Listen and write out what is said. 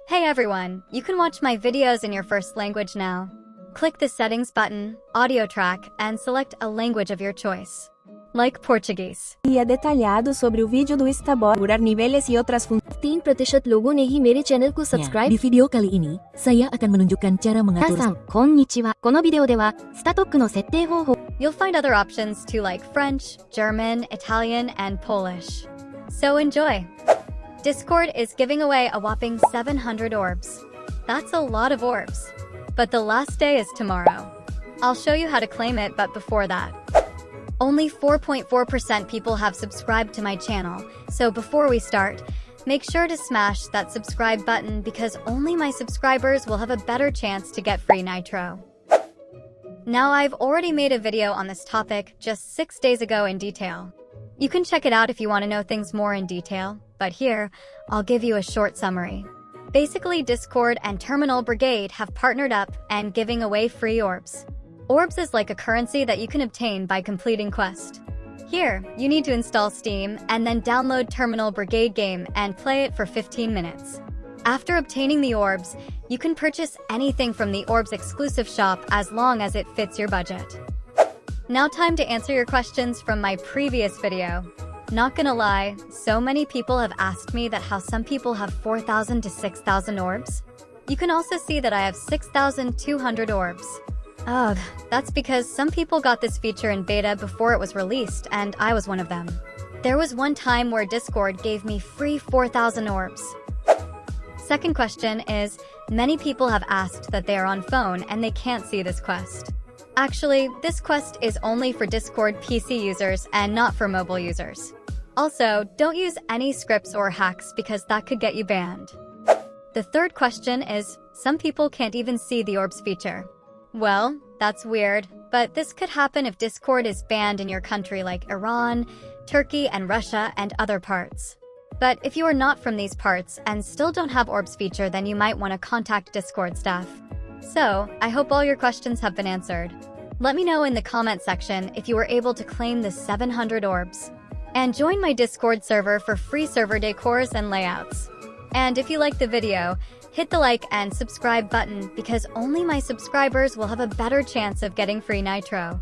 Hey everyone, you can watch my videos in your first language now. Click the settings button, audio track, and select a language of your choice. Like Portuguese. E é detalhado sobre o vídeo do Instabot, curar níveis e outras funções. 3% लोगों ने ही मेरे channel को subscribe. Di video kali ini, saya akan menunjukkan cara 皆 mengatur さん、こんにちは。このビデオでは、スタトックの設定方法 You'll find other options too, like French, German, Italian, and Polish. So enjoy! Discord is giving away a whopping 700 orbs. That's a lot of orbs. But the last day is tomorrow. I'll show you how to claim it, but before that, only 4.4% people have subscribed to my channel, so before we start, make sure to smash that subscribe button because only my subscribers will have a better chance to get free Nitro. Now, I've already made a video on this topic just 6 days ago in detail. You can check it out if you want to know things more in detail, but here, I'll give you a short summary. Basically, Discord and Terminal Brigade have partnered up and giving away free orbs. Orbs is like a currency that you can obtain by completing quest. Here, you need to install Steam and then download Terminal Brigade game and play it for 15 minutes. After obtaining the orbs, you can purchase anything from the Orbs exclusive shop as long as it fits your budget. Now time to answer your questions from my previous video. Not gonna lie, so many people have asked me that how some people have 4,000 to 6,000 orbs. You can also see that I have 6,200 orbs. Ugh, that's because some people got this feature in beta before it was released, and I was one of them. There was one time where Discord gave me free 4,000 orbs. Second question is, many people have asked that they are on phone and they can't see this quest. Actually, this quest is only for Discord PC users and not for mobile users. Also, don't use any scripts or hacks because that could get you banned. The third question is, some people can't even see the orbs feature. Well, that's weird, but this could happen if Discord is banned in your country like Iran, Turkey, and Russia, and other parts. But if you are not from these parts and still don't have orbs feature, then you might want to contact Discord staff. So, I hope all your questions have been answered. Let me know in the comment section if you were able to claim the 700 orbs. And join my Discord server for free server decors and layouts. And if you liked the video, hit the like and subscribe button because only my subscribers will have a better chance of getting free Nitro.